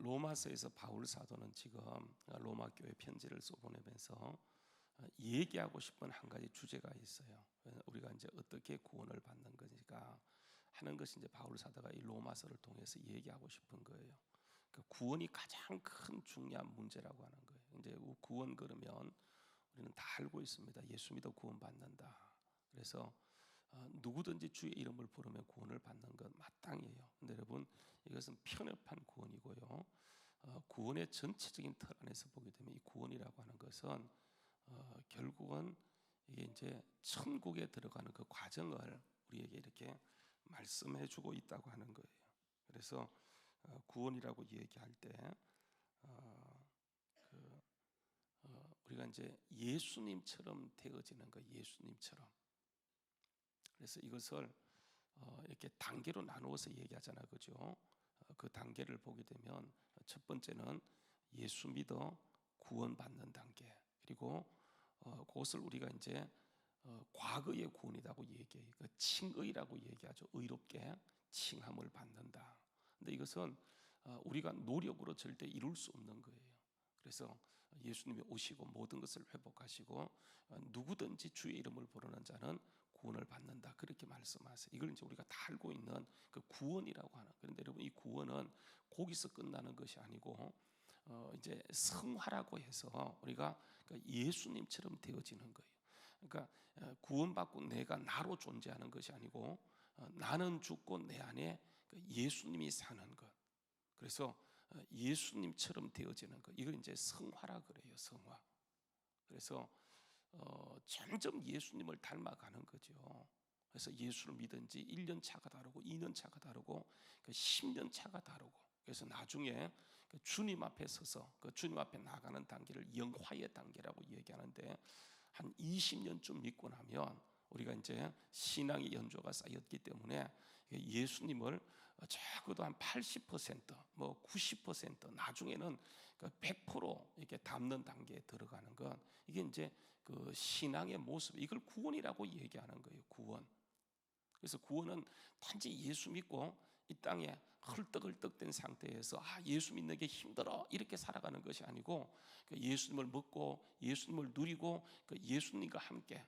로마서에서 바울 사도는 지금 로마 교회 편지를 써보내면서 얘기하고 싶은 한 가지 주제가 있어요. 우리가 이제 어떻게 구원을 받는 것인가 하는 것이 이제 바울 사도가 이 로마서를 통해서 얘기하고 싶은 거예요. 그러니까 구원이 가장 큰 중요한 문제라고 하는 거예요. 이제 구원 그러면 우리는 다 알고 있습니다. 예수 믿어 구원 받는다. 그래서 누구든지 주의 이름을 부르면 구원을 받는 것 마땅해요. 근데 여러분, 이것은 편협한 구원이고요. 구원의 전체적인 틀 안에서 보게 되면 이 구원이라고 하는 것은 결국은 이게 이제 천국에 들어가는 그 과정을 우리에게 이렇게 말씀해주고 있다고 하는 거예요. 그래서 구원이라고 얘기할 때 우리가 이제 예수님처럼 되어지는 거, 예수님처럼. 그래서 이것을 이렇게 단계로 나누어서 얘기하잖아요, 그죠? 그 단계를 보게 되면 첫 번째는 예수 믿어 구원받는 단계. 그리고 그것을 우리가 이제 과거의 구원이라고 얘기해요. 그 칭의라고 얘기하죠. 의롭게 칭함을 받는다. 근데 이것은 우리가 노력으로 절대 이룰 수 없는 거예요. 그래서 예수님이 오시고 모든 것을 회복하시고 누구든지 주의 이름을 부르는 자는 구원을 받는다, 그렇게 말씀하세요. 이걸 이제 우리가 다 알고 있는 그 구원이라고 하는. 그런데 여러분, 이 구원은 거기서 끝나는 것이 아니고 이제 성화라고 해서 우리가 예수님처럼 되어지는 거예요. 그러니까 구원받고 내가 나로 존재하는 것이 아니고 나는 죽고 내 안에 예수님이 사는 것. 그래서 예수님처럼 되어지는 것, 이걸 이제 성화라 그래요. 성화. 그래서 점점 예수님을 닮아가는 거죠. 그래서 예수를 믿은 지 1년 차가 다르고 2년 차가 다르고 10년 차가 다르고, 그래서 나중에 주님 앞에 서서 그 주님 앞에 나가는 단계를 영화의 단계라고 얘기하는데, 한 20년쯤 믿고 나면 우리가 이제 신앙의 연조가 쌓였기 때문에 예수님을 적어도 한 80%, 뭐 90%, 나중에는 100% 이렇게 담는 단계에 들어가는 건, 이게 이제 그 신앙의 모습, 이걸 구원이라고 얘기하는 거예요. 구원. 그래서 구원은 단지 예수 믿고 이 땅에 헐떡헐떡된 상태에서 예수 믿는 게 힘들어 이렇게 살아가는 것이 아니고, 예수님을 먹고 예수님을 누리고 예수님과 함께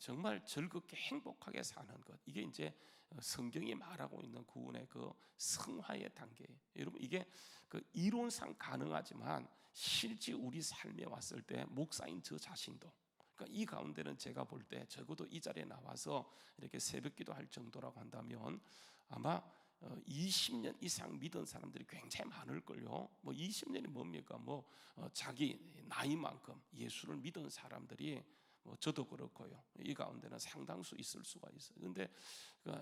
정말 즐겁게 행복하게 사는 것, 이게 이제 성경이 말하고 있는 구원의 그 성화의 단계예요. 여러분, 이게 그 이론상 가능하지만 실제 우리 삶에 왔을 때 목사인 저 자신도, 그러니까 이 가운데는 제가 볼 때 적어도 이 자리에 나와서 이렇게 새벽기도 할 정도라고 한다면 아마 20년 이상 믿은 사람들이 굉장히 많을걸요. 뭐 20년이 뭡니까? 뭐 자기 나이만큼 예수를 믿은 사람들이 저도 그렇고요. 이 가운데는 상당수 있을 수가 있어요. 그런데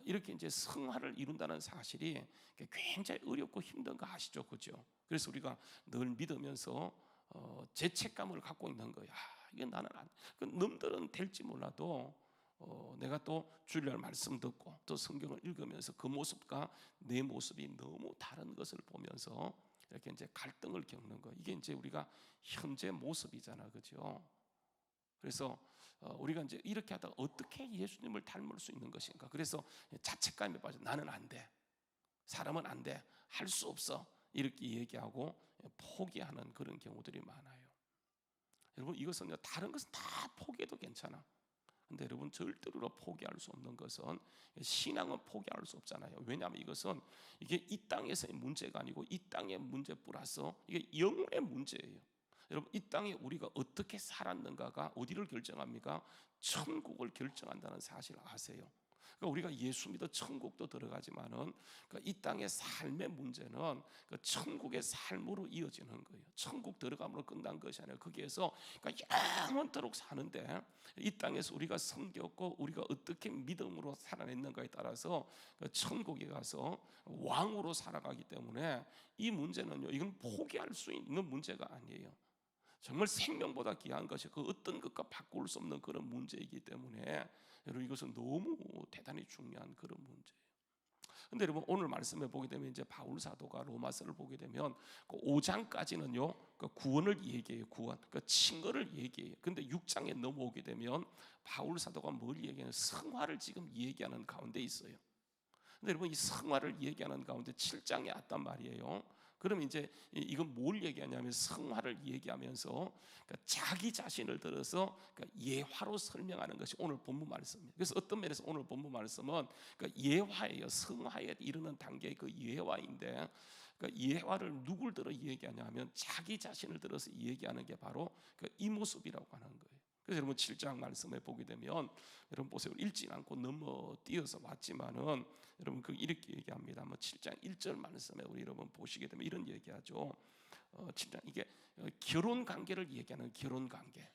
이렇게 이제 성화를 이룬다는 사실이 굉장히 어렵고 힘든 거 아시죠, 그죠? 그래서 우리가 늘 믿으면서 죄책감을 갖고 있는 거야. 이게 나는 남들은 될지 몰라도 내가 또 주일날 말씀 듣고 또 성경을 읽으면서 그 모습과 내 모습이 너무 다른 것을 보면서 이렇게 이제 갈등을 겪는 거. 이게 이제 우리가 현재 모습이잖아, 그죠? 그래서 우리가 이제 이렇게 하다가 어떻게 예수님을 닮을 수 있는 것인가? 그래서 자책감에 빠져 나는 안 돼, 사람은 안 돼, 할 수 없어, 이렇게 얘기하고 포기하는 그런 경우들이 많아요. 여러분, 이것은 다른 것은 다 포기해도 괜찮아. 근데 여러분, 절대로 포기할 수 없는 것은 신앙은 포기할 수 없잖아요. 왜냐하면 이것은 이게 이 땅에서의 문제가 아니고 이 땅의 문제 플러스 이게 영혼의 문제예요. 여러분, 이 땅에 우리가 어떻게 살았는가가 어디를 결정합니까? 천국을 결정한다는 사실 아세요? 그러니까 우리가 예수 믿어 천국도 들어가지만은 이 땅의 삶의 문제는 천국의 삶으로 이어지는 거예요. 천국 들어감으로 끝난 것이 아니라 거기에서 영원토록 사는데, 이 땅에서 우리가 섬겼고 우리가 어떻게 믿음으로 살아냈는가에 따라서 천국에 가서 왕으로 살아가기 때문에 이 문제는요, 이건 포기할 수 있는 문제가 아니에요. 정말 생명보다 귀한 것이 그 어떤 것과 바꿀 수 없는 그런 문제이기 때문에 여러분, 이것은 너무 대단히 중요한 그런 문제예요. 근데 여러분, 오늘 말씀에 보게 되면 이제 바울 사도가 로마서를 보게 되면 그 5장까지는요 그 구원을 얘기해요. 구원, 그 칭의를 얘기해요. 근데 6장에 넘어오게 되면 바울 사도가 뭘 얘기하냐면 성화를 지금 얘기하는 가운데 있어요. 근데 여러분, 이 성화를 얘기하는 가운데 7장에 왔단 말이에요. 그러면 이제 이건 뭘 얘기하냐면 성화를 얘기하면서 그러니까 자기 자신을 들어서 그러니까 예화로 설명하는 것이 오늘 본문 말씀입니다. 그래서 어떤 면에서 오늘 본문 말씀은 그러니까 예화예요. 성화에 이르는 단계의 그 예화인데, 그러니까 예화를 누굴 들어 얘기하냐면 자기 자신을 들어서 얘기하는 게 바로 이 모습이라고 하는 거예요. 그래서 여러분 7장 말씀에 보게 되면 여러분 보세요. 읽지 않고 넘어뛰어서 왔지만은 여러분 이렇게 얘기합니다. 7장 1절 말씀에 우리 여러분 보시게 되면 이런 얘기하죠. 7장 이게 결혼 관계를 얘기하는 결혼 관계.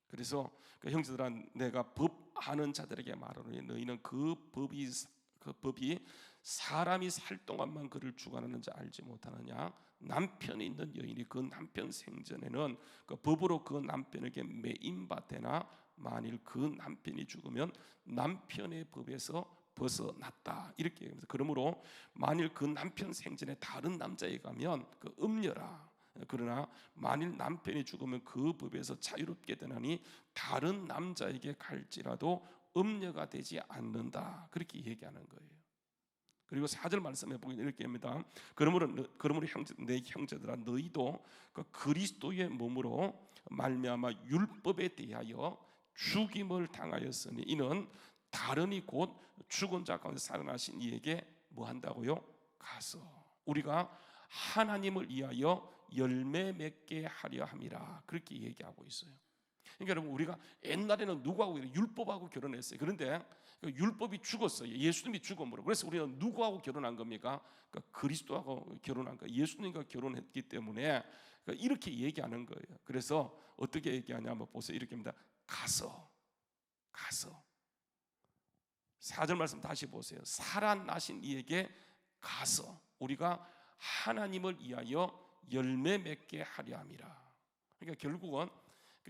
그래서 형제들아 내가 법 아는 자들에게 말하노니 너희는 그 법이 사람이 살 동안만 그를 주관하는지 알지 못하느냐. 남편이 있는 여인이 그 남편 생전에는 그 법으로 그 남편에게 매임바 되나 만일 그 남편이 죽으면 남편의 법에서 벗어났다 이렇게 얘기합니다. 그러므로 만일 그 남편 생전에 다른 남자에 가면 그 음녀라. 그러나 만일 남편이 죽으면 그 법에서 자유롭게 되나니 다른 남자에게 갈지라도 음녀가 되지 않는다 그렇게 얘기하는 거예요. 그리고 4절 말씀해 보면 이렇게 합니다. 그러므로 내 형제들아 너희도 그 그리스도의 몸으로 말미암아 율법에 대하여 죽임을 당하였으니 이는 다른이 곧 죽은 자 가운데 살아나신 이에게 뭐 한다고요? 가서 우리가 하나님을 위하여 열매 맺게 하려 함이라 그렇게 얘기하고 있어요. 그러니까 여러분 우리가 옛날에는 누구하고 율법하고 결혼했어요. 그런데 율법이 죽었어요. 예수님이 죽음으로. 그래서 우리는 누구하고 결혼한 겁니까? 그리스도하고 결혼한 거예요. 예수님과 결혼했기 때문에 이렇게 얘기하는 거예요. 그래서 어떻게 얘기하냐 한번 보세요. 이렇게 합니다. 가서 4절 말씀 다시 보세요. 살아나신 이에게 가서 우리가 하나님을 위하여 열매 맺게 하려 함이라. 그러니까 결국은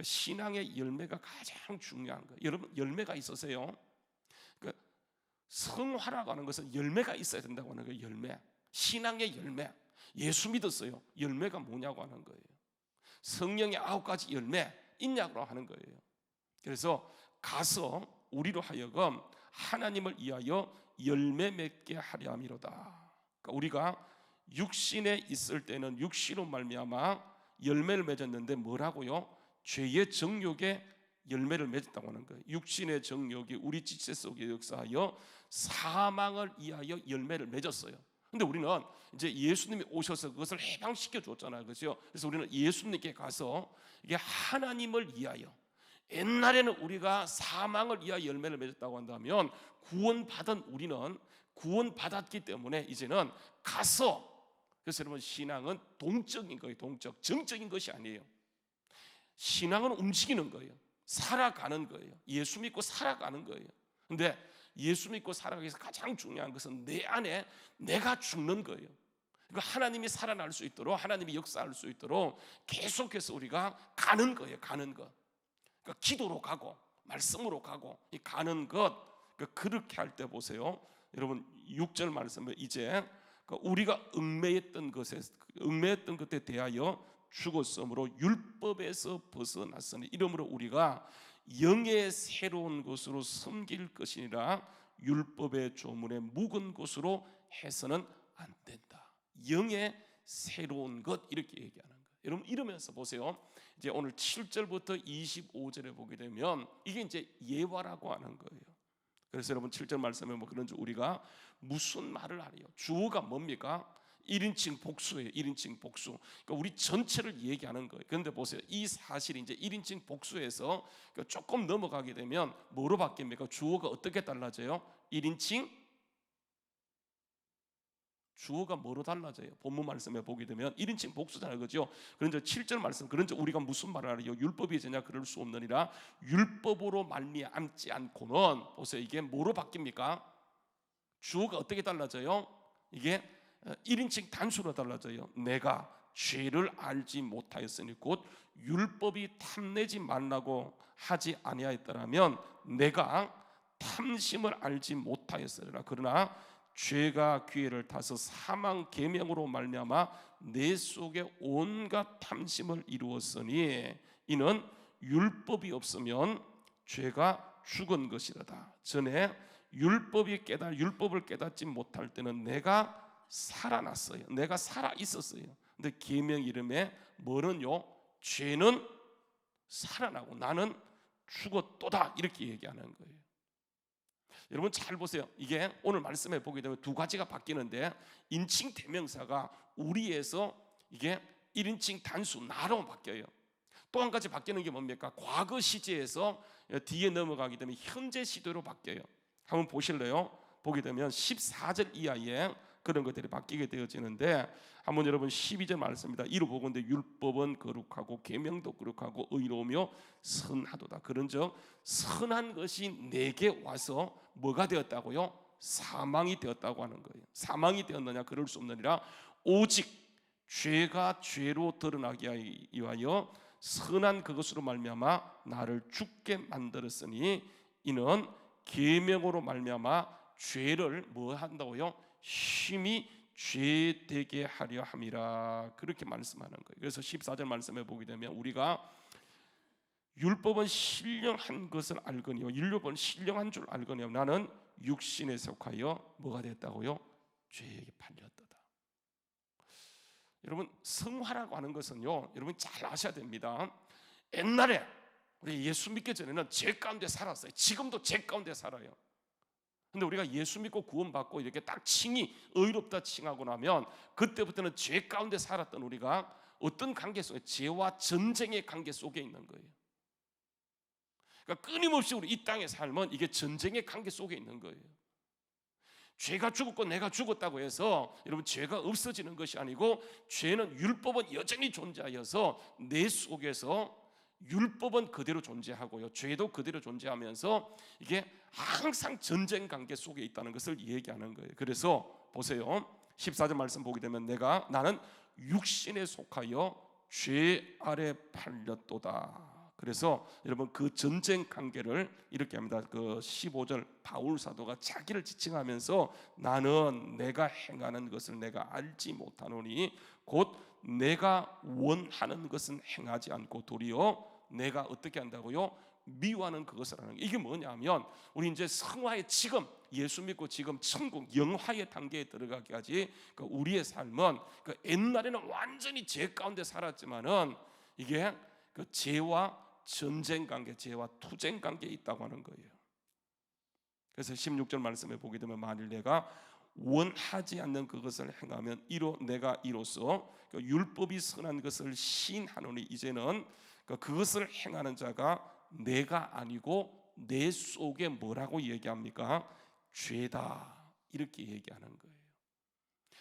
신앙의 열매가 가장 중요한 거예요. 여러분 열매가 있으세요? 성화라고 하는 것은 열매가 있어야 된다고 하는 거예요. 열매, 신앙의 열매. 예수 믿었어요. 열매가 뭐냐고 하는 거예요. 성령의 9가지 열매 있냐고 하는 거예요. 그래서 가서 우리로 하여금 하나님을 위하여 열매 맺게 하려 함이로다. 그러니까 우리가 육신에 있을 때는 육신으로 말미암아 열매를 맺었는데 뭐라고요? 죄의 정욕에 열매를 맺었다고 하는 거예요. 육신의 정욕이 우리 지체 속에 역사하여 사망을 위하여 열매를 맺었어요. 근데 우리는 이제 예수님이 오셔서 그것을 해방시켜 줬잖아요. 그렇죠? 그래서 우리는 예수님께 가서 이게 하나님을 위하여, 옛날에는 우리가 사망을 위하여 열매를 맺었다고 한다면 구원받은 우리는 구원받았기 때문에 이제는 가서, 그래서 여러분 신앙은 동적인 거예요. 동적, 정적인 것이 아니에요. 신앙은 움직이는 거예요. 살아가는 거예요. 예수 믿고 살아가는 거예요. 근데 예수 믿고 살아가기 위해서 가장 중요한 것은 내 안에 내가 죽는 거예요. 그러니까 하나님이 살아날 수 있도록, 하나님이 역사할 수 있도록 계속해서 우리가 가는 거예요. 가는 것. 그러니까 기도로 가고 말씀으로 가고 이 가는 것. 그렇게 할 때 보세요. 여러분 6절 말씀에 이제 우리가 얽매였던 것에 대하여 죽었으므로 율법에서 벗어났으니 이러므로 우리가 영의 새로운 것으로 섬길 것이니라. 율법의 조문에 묵은 것으로 해서는 안 된다. 영의 새로운 것 이렇게 얘기하는 거예요. 여러분 이러면서 보세요. 이제 오늘 7절부터 25절에 보게 되면 이게 이제 예화라고 하는 거예요. 그래서 여러분 7절 말씀에 뭐 그런지 우리가 무슨 말을 하리요? 주어가 뭡니까? 1인칭 복수예요. 1인칭 복수. 그러니까 우리 전체를 얘기하는 거예요. 그런데 보세요. 이 사실이 이제 1인칭 복수에서 조금 넘어가게 되면 뭐로 바뀝니까? 주어가 어떻게 달라져요? 1인칭 주어가 뭐로 달라져요? 본문 말씀에 보게 되면 1인칭 복수잖아요. 그렇죠? 그런데 7절 말씀 그런데 우리가 무슨 말을 하리요? 율법이 되냐 그럴 수 없느니라. 율법으로 말미암지 않고는 보세요. 이게 뭐로 바뀝니까? 주어가 어떻게 달라져요? 이게 1인칭 단수로 달라져요. 내가 죄를 알지 못하였으니 곧 율법이 탐내지 말라고 하지 아니하였더라면 내가 탐심을 알지 못하였으리라. 그러나 죄가 기회를 타서 사망 계명으로 말미암아 내 속에 온갖 탐심을 이루었으니 이는 율법이 없으면 죄가 죽은 것이로다. 전에 율법을 깨닫지 못할 때는 내가 살아났어요. 내가 살아 있었어요. 근데 계명 이름에 뭐는요? 죄는 살아나고 나는 죽었도다 이렇게 얘기하는 거예요. 여러분 잘 보세요. 이게 오늘 말씀해 보게 되면 두 가지가 바뀌는데, 인칭 대명사가 우리에서 이게 1인칭 단수 나로 바뀌어요. 또 한 가지 바뀌는 게 뭡니까? 과거 시제에서 뒤에 넘어가게 되면 현재 시제로 바뀌어요. 한번 보실래요? 보게 되면 14절 이하에 그런 것들이 바뀌게 되어지는데, 한번 여러분 12절 말씀입니다. 이로 보건대 율법은 거룩하고 계명도 거룩하고 의로우며 선하도다. 그런즉 선한 것이 내게 와서 뭐가 되었다고요? 사망이 되었다고 하는 거예요. 사망이 되었느냐? 그럴 수 없느니라. 오직 죄가 죄로 드러나게 위하여 선한 그것으로 말미암아 나를 죽게 만들었으니 이는 계명으로 말미암아 죄를 뭐 한다고요? 심히 죄되게 하려 함이라. 그렇게 말씀하는 거예요. 그래서 14절 말씀에 보게 되면 우리가 율법은 신령한 것을 알거니와 율법은 신령한 줄 알거니와 나는 육신에 속하여 뭐가 됐다고요? 죄에게 팔렸도다. 여러분 성화라고 하는 것은요, 여러분 잘 아셔야 됩니다. 옛날에 우리 예수 믿기 전에는 죄 가운데 살았어요. 지금도 죄 가운데 살아요. 근데 우리가 예수 믿고 구원받고 이렇게 딱 칭이 의롭다 칭하고 나면 그때부터는 죄 가운데 살았던 우리가 어떤 관계 속에, 죄와 전쟁의 관계 속에 있는 거예요. 그러니까 끊임없이 우리 이 땅의 삶은 이게 전쟁의 관계 속에 있는 거예요. 죄가 죽었고 내가 죽었다고 해서 여러분 죄가 없어지는 것이 아니고, 죄는 율법은 여전히 존재하여서 내 속에서 율법은 그대로 존재하고요, 죄도 그대로 존재하면서 이게 항상 전쟁 관계 속에 있다는 것을 얘기하는 거예요. 그래서 보세요, 14절 말씀 보게 되면 나는 육신에 속하여 죄 아래 팔렸도다. 그래서 여러분 그 전쟁 관계를 이렇게 합니다. 그 15절 바울 사도가 자기를 지칭하면서 나는 내가 행하는 것을 내가 알지 못하노니 곧 내가 원하는 것은 행하지 않고 도리어 내가 어떻게 한다고요? 미워하는 그것을 하는 거예요. 이게 뭐냐면 우리 이제 성화의 지금 예수 믿고 지금 천국 영화의 단계에 들어가기까지 그 우리의 삶은 그 옛날에는 완전히 죄 가운데 살았지만은 이게 그 죄와 전쟁 관계, 죄와 투쟁 관계에 있다고 하는 거예요. 그래서 16절 말씀에 보게 되면 만일 내가 원하지 않는 그것을 행하면 내가 이로써 그 율법이 선한 것을 시인하노니 이제는 그것을 행하는 자가 내가 아니고 내 속에 뭐라고 얘기합니까? 죄다 이렇게 얘기하는 거예요.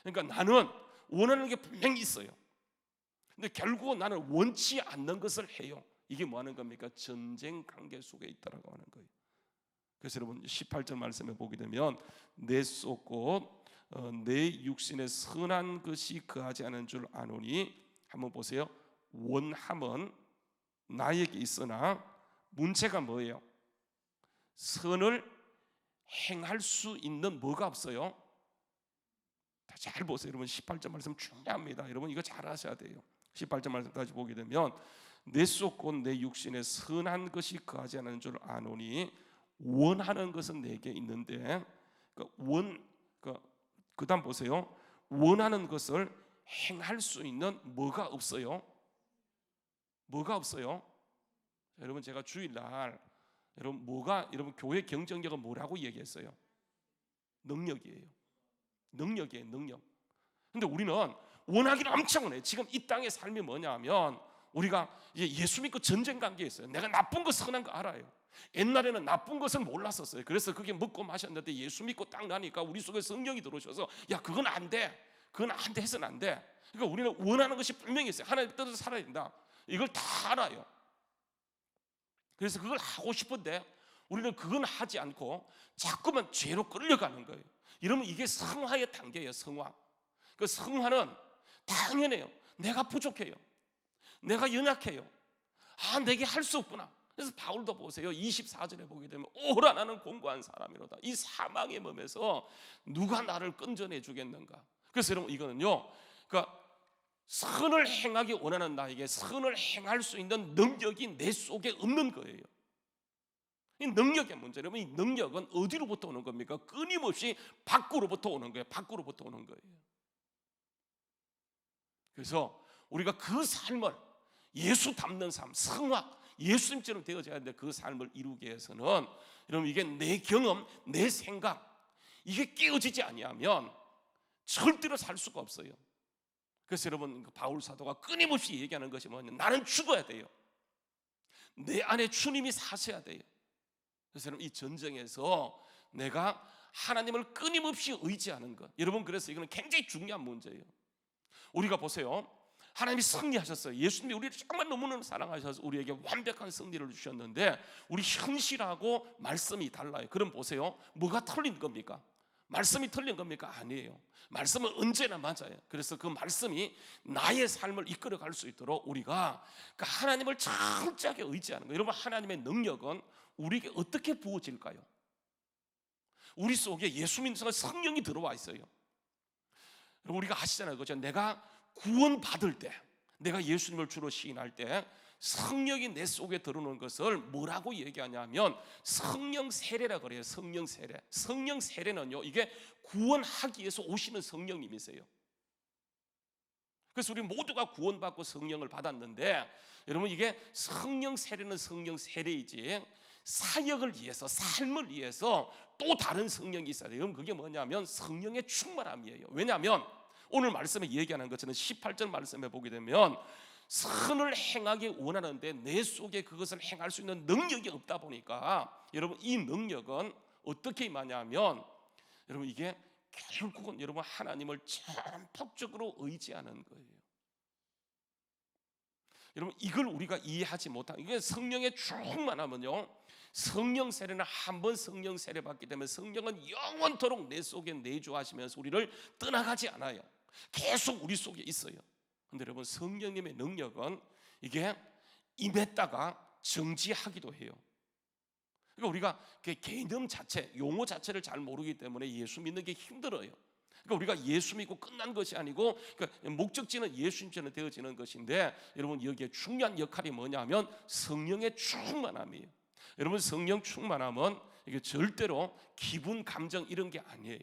그러니까 나는 원하는 게 분명히 있어요. 근데 결국은 나는 원치 않는 것을 해요. 이게 뭐 하는 겁니까? 전쟁 관계 속에 있다라고 하는 거예요. 그래서 여러분 18절 말씀에 보게 되면 내 속 곧 내 육신에 선한 것이 거하지 않은 줄 아노니, 한번 보세요. 원함은 나에게 있으나 문제가 뭐예요? 선을 행할 수 있는 뭐가 없어요? 잘 보세요. 여러분 18절 말씀 중요합니다. 여러분 이거 잘 아셔야 돼요. 18절 말씀까지 보게 되면 내 속 곧 내 육신에 선한 것이 거하지 않는 줄 아노니 원하는 것은 내게 있는데 그다음 보세요. 원하는 것을 행할 수 있는 뭐가 없어요? 뭐가 없어요? 여러분 제가 주일날 여러분 교회 경쟁력은 뭐라고 얘기했어요? 능력이에요. 능력이에요, 능력. 근데 우리는 원하기는 엄청 원해요. 지금 이 땅의 삶이 뭐냐면 우리가 이제 예수 믿고 전쟁 관계에 있어요. 내가 나쁜 거 선한 거 알아요. 옛날에는 나쁜 것을 몰랐었어요. 그래서 그게 먹고 마셨는데 예수 믿고 딱 나니까 우리 속에 성령이 들어오셔서 야 그건 안 돼, 그건 안 돼 해서는 안 돼. 그러니까 우리는 원하는 것이 분명히 있어요. 하나님 뜻을 살아야 된다. 이걸 다 알아요. 그래서 그걸 하고 싶은데 우리는 그건 하지 않고 자꾸만 죄로 끌려가는 거예요. 이러면 이게 성화의 단계예요. 성화. 그 성화는 당연해요. 내가 부족해요. 내가 연약해요. 내게 할 수 없구나. 그래서 바울도 보세요. 24절에 보게 되면 오라 나는 공고한 사람이로다. 이 사망의 몸에서 누가 나를 건져내 주겠는가. 그래서 여러분 이거는요, 그러니까 선을 행하기 원하는 나에게 선을 행할 수 있는 능력이 내 속에 없는 거예요. 이 능력의 문제. 여러분 이 능력은 어디로부터 오는 겁니까? 끊임없이 밖으로부터 오는 거예요. 밖으로부터 오는 거예요. 그래서 우리가 그 삶을 예수 닮는 삶, 성화, 예수님처럼 되어져야 하는데 그 삶을 이루기 위해서는 여러분 이게 내 경험, 내 생각 이게 깨어지지 아니하면 절대로 살 수가 없어요. 그래서 여러분 바울 사도가 끊임없이 얘기하는 것이 뭐냐면 나는 죽어야 돼요. 내 안에 주님이 사셔야 돼요. 그래서 여러분 이 전쟁에서 내가 하나님을 끊임없이 의지하는 것, 여러분 그래서 이거는 굉장히 중요한 문제예요. 우리가 보세요, 하나님이 승리하셨어요. 예수님이 우리를 정말 너무너무 사랑하셔서 우리에게 완벽한 승리를 주셨는데 우리 현실하고 말씀이 달라요. 그럼 보세요, 뭐가 틀린 겁니까? 말씀이 틀린 겁니까? 아니에요. 말씀은 언제나 맞아요. 그래서 그 말씀이 나의 삶을 이끌어갈 수 있도록 우리가 하나님을 철저하게 의지하는 거예요. 여러분 하나님의 능력은 우리에게 어떻게 부어질까요? 우리 속에 예수 믿는 성령이 들어와 있어요. 여러분 우리가 아시잖아요, 그렇죠? 내가 구원받을 때, 내가 예수님을 주로 시인할 때 성령이 내 속에 들어오는 것을 뭐라고 얘기하냐면 성령 세례라 그래요. 성령 세례. 성령 세례는요, 이게 구원하기 위해서 오시는 성령님이세요. 그래서 우리 모두가 구원받고 성령을 받았는데 여러분 이게 성령 세례는 성령 세례이지 사역을 위해서, 삶을 위해서 또 다른 성령이 있어야 돼요. 그게 뭐냐면 성령의 충만함이에요. 왜냐하면 오늘 말씀에 얘기하는 것처럼 18절 말씀에 보게 되면 선을 행하기 원하는데 내 속에 그것을 행할 수 있는 능력이 없다 보니까 여러분 이 능력은 어떻게 임하냐면 여러분 이게 결국은 여러분 하나님을 전폭적으로 의지하는 거예요. 여러분 이걸 우리가 이해하지 못하는, 이게 성령의 충만하면요, 성령 세례는 한 번 성령 세례 받게 되면 성령은 영원토록 내 속에 내주하시면서 우리를 떠나가지 않아요. 계속 우리 속에 있어요. 근데 여러분 성령님의 능력은 이게 임했다가 정지하기도 해요. 그러니까 우리가 그 개념 자체, 용어 자체를 잘 모르기 때문에 예수 믿는 게 힘들어요. 그러니까 우리가 예수 믿고 끝난 것이 아니고 그러니까 목적지는 예수님처럼 되어지는 것인데 여러분 여기에 중요한 역할이 뭐냐면 성령의 충만함이에요. 여러분 성령 충만함은 이게 절대로 기분, 감정 이런 게 아니에요.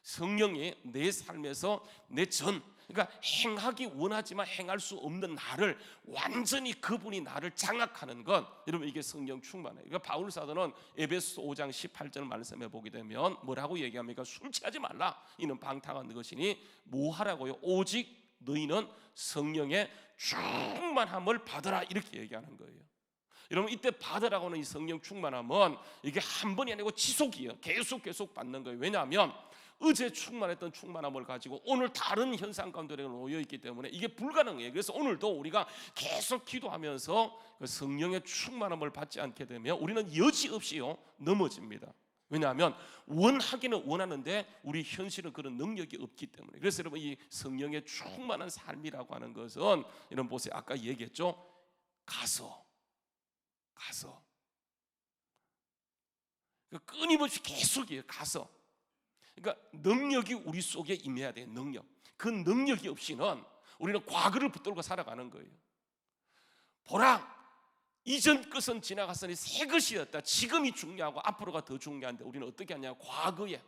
성령이 내 삶에서 그러니까 행하기 원하지만 행할 수 없는 나를 완전히 그분이 나를 장악하는 것, 여러분 이게 성령 충만해요. 그러니까 바울 사도는 에베소서 5장 18절 말씀에 보게 되면 뭐라고 얘기합니까? 술 취하지 말라, 이는 방탕한 것이니 뭐 하라고요? 오직 너희는 성령의 충만함을 받으라, 이렇게 얘기하는 거예요. 여러분 이때 받으라고 하는 이 성령 충만함은 이게 한 번이 아니고 지속이에요. 계속 받는 거예요. 왜냐하면 어제 충만했던 충만함을 가지고 오늘 다른 현상 가운데 놓여 있기 때문에 이게 불가능해요. 그래서 오늘도 우리가 계속 기도하면서 그 성령의 충만함을 받지 않게 되면 우리는 여지없이요 넘어집니다. 왜냐하면 원하기는 원하는데 우리 현실은 그런 능력이 없기 때문에. 그래서 여러분 이 성령의 충만한 삶이라고 하는 것은 여러분 보세요, 아까 얘기했죠. 가서 끊임없이 계속이에요. 가서, 그러니까 능력이 우리 속에 임해야 돼요. 능력. 그 능력이 없이는 우리는 과거를 붙들고 살아가는 거예요. 보라, 이전 것은 지나갔으니 새 것이었다. 지금이 중요하고 앞으로가 더 중요한데 우리는 어떻게 하냐? 과거에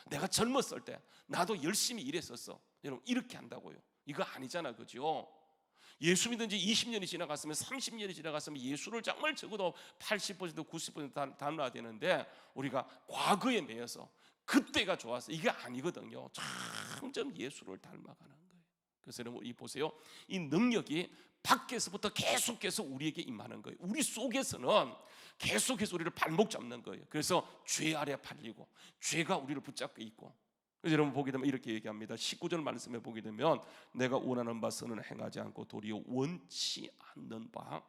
내가 젊었을 때 나도 열심히 일했었어. 여러분 이렇게 한다고요? 이거 아니잖아, 그죠? 예수 믿은 지 20년이 지나갔으면, 30년이 지나갔으면 예수를 정말 적어도 80% 90% 닮아야 되는데 우리가 과거에 매여서 그때가 좋았어, 이게 아니거든요. 점점 예수를 닮아가는 거예요. 그래서 여러분 이 보세요, 이 능력이 밖에서부터 계속해서 우리에게 임하는 거예요. 우리 속에서는 계속해서 우리를 발목 잡는 거예요. 그래서 죄 아래 팔리고 죄가 우리를 붙잡고 있고. 그래서 여러분 보게 되면 이렇게 얘기합니다. 19절 말씀에 보게 되면 내가 원하는 바 선은 행하지 않고 도리어 원치 않는 바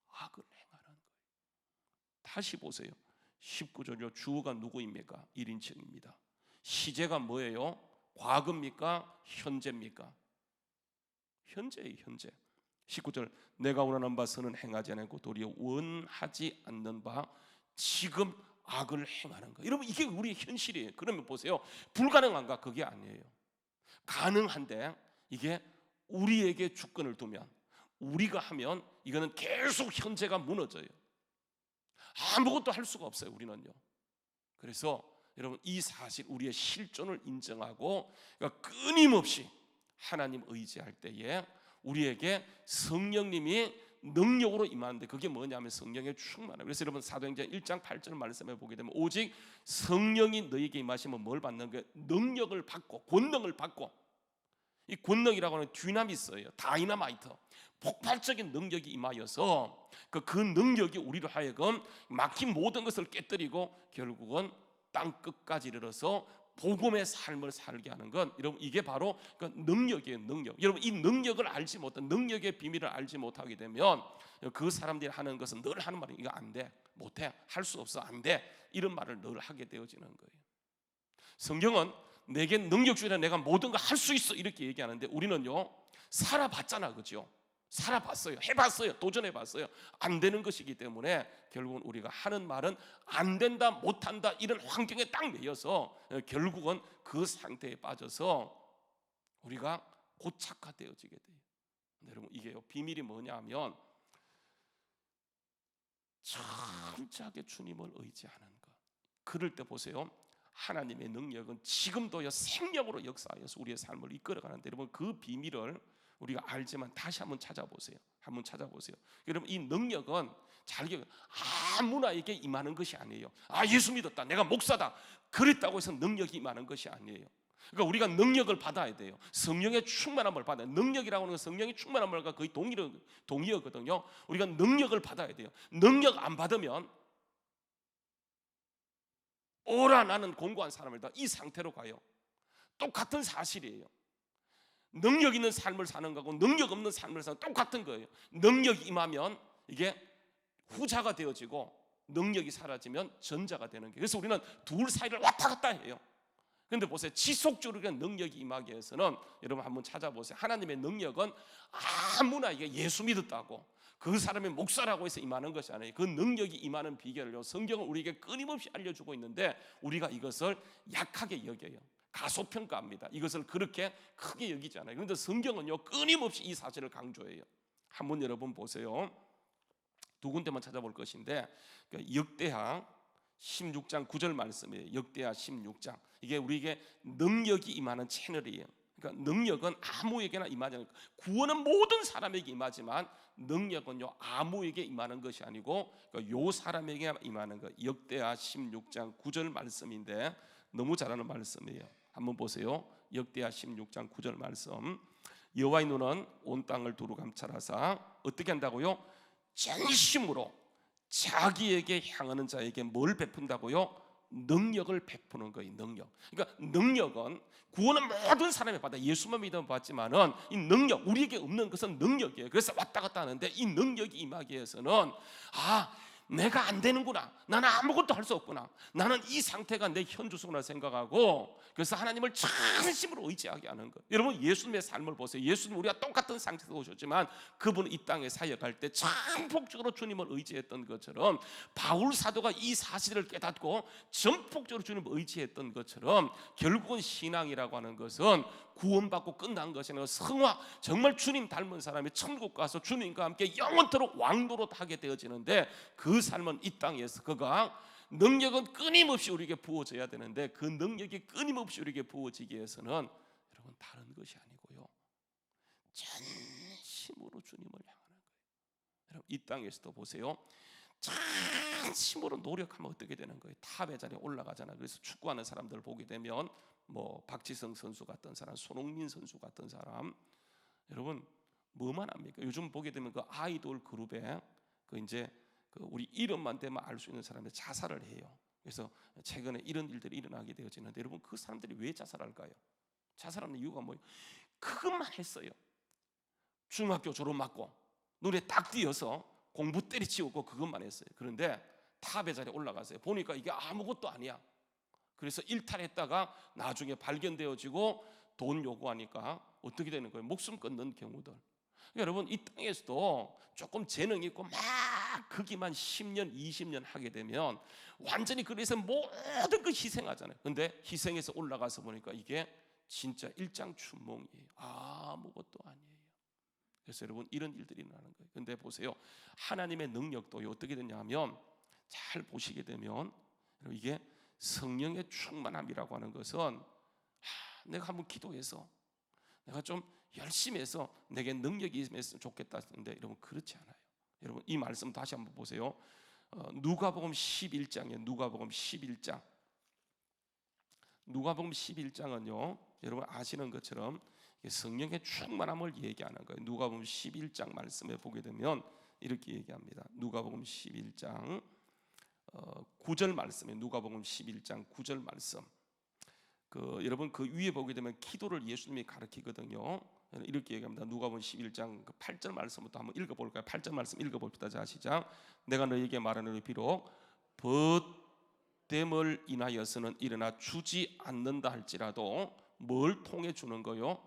악을 행하는 거예요. 다시 보세요. 19절요. 주어가 누구입니까? 1인칭입니다. 시제가 뭐예요? 과거입니까? 현재입니까? 현재예요, 현재. 19절 내가 원하는 바 선은 행하지 않고 도리어 원하지 않는 바 지금 악을 행하는 거. 여러분 이게 우리의 현실이에요. 그러면 보세요, 불가능한가? 그게 아니에요. 가능한데 이게 우리에게 주권을 두면, 우리가 하면 이거는 계속 현재가 무너져요. 아무것도 할 수가 없어요, 우리는요. 그래서 여러분 이 사실, 우리의 실존을 인정하고 그러니까 끊임없이 하나님 의지할 때에 우리에게 성령님이 능력으로 임하는데, 그게 뭐냐면 성령의 충만함. 그래서 여러분 사도행전 1장 8절 말씀에 보게 되면 오직 성령이 너에게 임하시면 뭘 받는 거예요? 능력을 받고, 권능을 받고. 이 권능이라고 하는 듀나미스예요. 다이나마이트, 폭발적인 능력이 임하여서 그 능력이 우리로 하여금 막힌 모든 것을 깨뜨리고 결국은 땅 끝까지 이르러서 복음의 삶을 살게 하는 건, 여러분 이게 바로 그 능력이에요. 능력. 여러분 이 능력을 알지 못한, 능력의 비밀을 알지 못하게 되면 그 사람들이 하는 것은 늘 하는 말은 이거 안 돼, 못해, 할 수 없어, 안 돼, 이런 말을 늘 하게 되어지는 거예요. 성경은 내게 능력 주이라, 내가 모든 걸 할 수 있어, 이렇게 얘기하는데 우리는요 살아봤잖아, 그죠? 살아봤어요, 해봤어요, 도전해봤어요. 안 되는 것이기 때문에 결국은 우리가 하는 말은 안 된다, 못한다, 이런 환경에 딱 매여서 결국은 그 상태에 빠져서 우리가 고착화되어지게 돼요. 여러분 이게요, 비밀이 뭐냐면 철저하게 주님을 의지하는 것. 그럴 때 보세요, 하나님의 능력은 지금도요 생명으로 역사하여서 우리의 삶을 이끌어가는데, 여러분 그 비밀을 우리가 알지만 다시 한번 찾아보세요. 한번 찾아보세요. 여러분 이 능력은 잘 기억해요. 아무나에게 임하는 것이 아니에요. 아 예수 믿었다, 내가 목사다, 그랬다고 해서 능력이 임하는 것이 아니에요. 그러니까 우리가 능력을 받아야 돼요. 성령의 충만함을 받아야 돼요. 능력이라고 하는 건 성령의 충만함과 거의 동의어거든요. 우리가 능력을 받아야 돼요. 능력 안 받으면 오라 나는 공고한 사람이다, 이 상태로 가요. 똑같은 사실이에요. 능력 있는 삶을 사는 거고 능력 없는 삶을 사는 똑같은 거예요. 능력이 임하면 이게 후자가 되어지고 능력이 사라지면 전자가 되는 거예요. 그래서 우리는 둘 사이를 왔다 갔다 해요. 그런데 보세요, 지속적으로 능력이 임하기 위해서는 여러분 한번 찾아보세요. 하나님의 능력은 아무나 이게 예수 믿었다고 그 사람의 목사라고 해서 임하는 것이 아니에요. 그 능력이 임하는 비결을요 성경은 우리에게 끊임없이 알려주고 있는데 우리가 이것을 약하게 여겨요. 가소평가합니다. 이것을 그렇게 크게 여기지 않아요. 그런데 성경은요 끊임없이 이 사실을 강조해요. 한번 여러분 보세요. 두 군데만 찾아볼 것인데 역대하 16장 9절 말씀이에요. 역대하 16장. 이게 우리에게 능력이 임하는 채널이에요. 그러니까 능력은 아무에게나 임하지 않고, 구원은 모든 사람에게 임하지만 능력은요 아무에게 임하는 것이 아니고 요 사람에게 임하는 것. 역대하 16장 9절 말씀인데 너무 잘하는 말씀이에요. 한번 보세요. 역대하 16장 9절 말씀. 여호와의 눈은 온 땅을 두루 감찰하사 어떻게 한다고요? 전심으로 자기에게 향하는 자에게 뭘 베푼다고요? 능력을 베푸는 거예요. 능력. 그러니까 능력은 구원은 모든 사람이 받아, 예수만 믿으면 받지만은 이 능력, 우리에게 없는 것은 능력이에요. 그래서 왔다 갔다 하는데 이 능력이 임하기 위해서는 내가 안 되는구나, 나는 아무것도 할 수 없구나, 나는 이 상태가 내 현주소구나 생각하고, 그래서 하나님을 전심으로 의지하게 하는 것. 여러분 예수님의 삶을 보세요. 예수님 우리가 똑같은 상태에서 오셨지만 그분은 이 땅에 사역할 때 전폭적으로 주님을 의지했던 것처럼, 바울 사도가 이 사실을 깨닫고 전폭적으로 주님을 의지했던 것처럼, 결국은 신앙이라고 하는 것은 구원받고 끝난 것이 아니라 성화, 정말 주님 닮은 사람이 천국 가서 주님과 함께 영원토록 왕노릇 하게 되어지는데, 그 삶은 이 땅에서 그가 능력은 끊임없이 우리에게 부어져야 되는데, 그 능력이 끊임없이 우리에게 부어지기 위해서는 여러분 다른 것이 아니고요 전심으로 주님을 향하는 거예요. 여러분 이 땅에서도 보세요, 전심으로 노력하면 어떻게 되는 거예요? 탑의 자리에 올라가잖아요. 그래서 축구하는 사람들 보게 되면 뭐 박지성 선수 같은 사람, 손흥민 선수 같은 사람, 여러분 뭐만 합니까? 요즘 보게 되면 그 아이돌 그룹에 이제 우리 이름만 대면 알 수 있는 사람들 자살을 해요. 그래서 최근에 이런 일들이 일어나게 되어지는데, 여러분 그 사람들이 왜 자살할까요? 자살하는 이유가 뭐예요? 그것만 했어요. 중학교 졸업 맞고 눈에 딱 띄어서 공부 때리치우고 그것만 했어요. 그런데 탑의 자리에 올라가서요 보니까 이게 아무것도 아니야. 그래서 일탈했다가 나중에 발견되어지고 돈 요구하니까 어떻게 되는 거예요? 목숨 끊는 경우들. 여러분 이 땅에서도 조금 재능 있고 막 거기만 10년 20년 하게 되면 완전히 그래서 모든 걸 희생하잖아요. 근데 희생해서 올라가서 보니까 이게 진짜 일장춘몽이에요. 아무것도 아니에요. 그래서 여러분 이런 일들이 나는 거예요. 근데 보세요, 하나님의 능력도 어떻게 되냐면, 잘 보시게 되면 이게 성령의 충만함이라고 하는 것은 내가 한번 기도해서 내가 좀 열심히 해서 내게 능력이 있으면 좋겠다 했는데 여러분 그렇지 않아요. 여러분 이 말씀 다시 한번 보세요. 누가복음 11장이에요. 누가복음 11장. 누가복음 11장은요, 여러분 아시는 것처럼 성령의 충만함을 얘기하는 거예요. 누가복음 11장 말씀에 보게 되면 이렇게 얘기합니다. 누가복음 11장 9절 말씀이에요. 누가복음 11장 9절 말씀. 여러분 그 위에 보게 되면 기도를 예수님이 가르치거든요. 이렇게 얘기합니다. 누가복음 11장 8절 말씀부터 한번 읽어볼까요? 8절 말씀 읽어봅시다. 자, 시작. 내가 너에게 말하노니 비록 벗됨을 인하여서는 일어나 주지 않는다 할지라도 뭘 통해 주는 거요?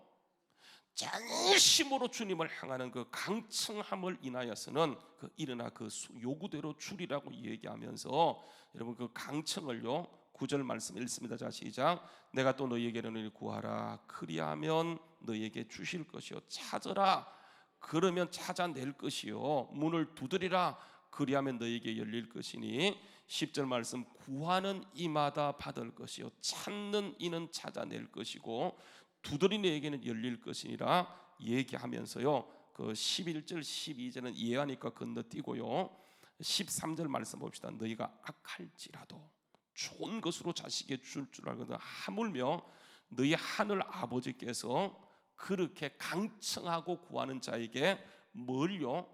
전심으로 주님을 향하는 그 강청함을 인하여서는 일어나 그 요구대로 주리라고 얘기하면서 여러분 그 강청을요 9절 말씀 읽습니다. 자, 시작. 내가 또 너희에게 이르노니 구하라 그리하면 너희에게 주실 것이요 찾으라 그러면 찾아낼 것이요 문을 두드리라 그리하면 너희에게 열릴 것이니 10절 말씀 구하는 이마다 받을 것이요 찾는 이는 찾아낼 것이고 두드리는 이에게는 열릴 것이니라 얘기하면서요 그 11절 12절은 이해하니까 건너뛰고요 13절 말씀 봅시다. 너희가 악할지라도 좋은 것으로 자식에게 줄 알거든 하물며 너희 하늘 아버지께서 그렇게 강청하고 구하는 자에게 뭘요?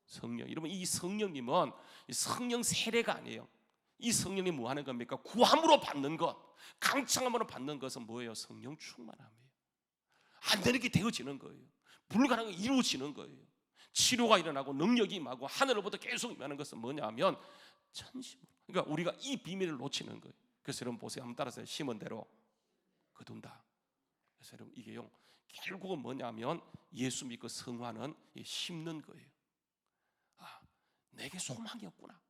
성령. 여러분 이 성령님은 성령 세례가 아니에요. 이 성령이 뭐 하는 겁니까? 구함으로 받는 것, 강청함으로 받는 것은 뭐예요? 성령 충만함이에요. 안 되는 게 되어지는 거예요. 불가능한 게 이루어지는 거예요. 치료가 일어나고 능력이 임하고 하늘로부터 계속 임하는 것은 뭐냐면 전심으로. 그러니까 우리가 이 비밀을 놓치는 거예요. 그래서 여러분 보세요. 한번 따라서 심은 대로 거둔다. 그래서 여러분 이게요 결국은 뭐냐면 예수 믿고 성화는 심는 거예요. 아, 내게 소망이 없구나.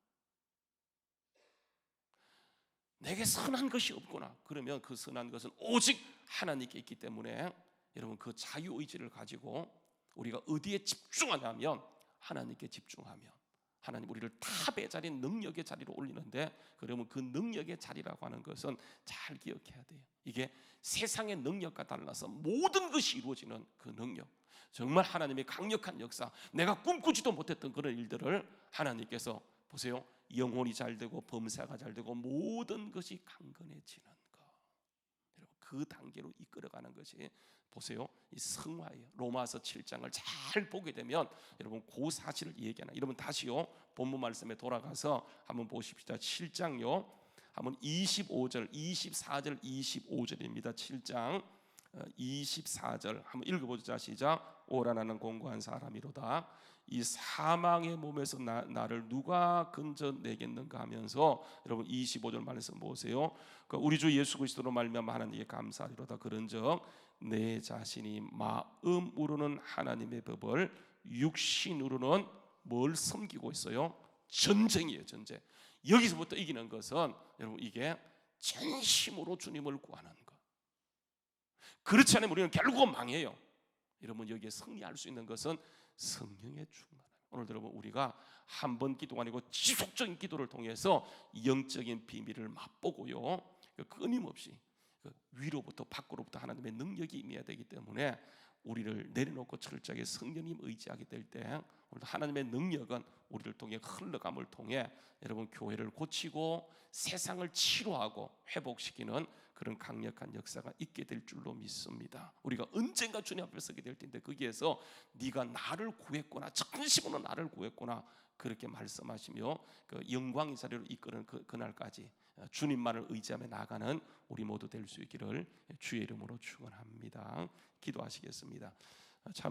내게 선한 것이 없구나. 그러면 그 선한 것은 오직 하나님께 있기 때문에 여러분 그 자유의지를 가지고 우리가 어디에 집중하냐면 하나님께 집중하면 하나님 우리를 탑의 자리, 능력의 자리로 올리는데 그러면 그 능력의 자리라고 하는 것은 잘 기억해야 돼요. 이게 세상의 능력과 달라서 모든 것이 이루어지는 그 능력, 정말 하나님의 강력한 역사, 내가 꿈꾸지도 못했던 그런 일들을 하나님께서 보세요 영혼이 잘 되고 범사가 잘 되고 모든 것이 강건해지는 것, 여러분 그 단계로 이끌어가는 것이 보세요 이 성화예요. 로마서 7장을 잘 보게 되면 여러분 그 사실을 얘기하나. 여러분 다시요 본문 말씀에 돌아가서 한번 보십시다. 7장요 한번 25절 24절 25절입니다 7장 24절 한번 읽어보자. 시작. 오라 나는 공고한 사람이로다. 이 사망의 몸에서 나를 누가 건져내겠는가 하면서 여러분 25절 말씀 보세요. 우리 주 예수 그리스도로 말미암아 하나님께 감사하리로다. 그런즉 내 자신이 마음으로는 하나님의 법을 육신으로는 뭘 섬기고 있어요? 전쟁이에요. 전쟁. 여기서부터 이기는 것은 여러분 이게 전심으로 주님을 구하는 것. 그렇지 않으면 우리는 결국은 망해요. 여러분 여기에 승리할 수 있는 것은 성령의 충만함. 오늘 여러분 우리가 한 번 기도가 아니고 지속적인 기도를 통해서 영적인 비밀을 맛보고요 끊임없이 위로부터 밖으로부터 하나님의 능력이 임해야 되기 때문에 우리를 내려놓고 철저하게 성령님 의지하게 될 때 오늘도 하나님의 능력은 우리를 통해 흘러감을 통해 여러분 교회를 고치고 세상을 치료하고 회복시키는 그런 강력한 역사가 있게 될 줄로 믿습니다. 우리가 언젠가 주님 앞에 서게 될 텐데 거기에서 네가 나를 구했구나, 전심으로 나를 구했구나 그렇게 말씀하시며 그 영광의 자리로 이끄는 그날까지 주님만을 의지하며 나가는 우리 모두 될 수 있기를 주의 이름으로 축원합니다. 기도하시겠습니다.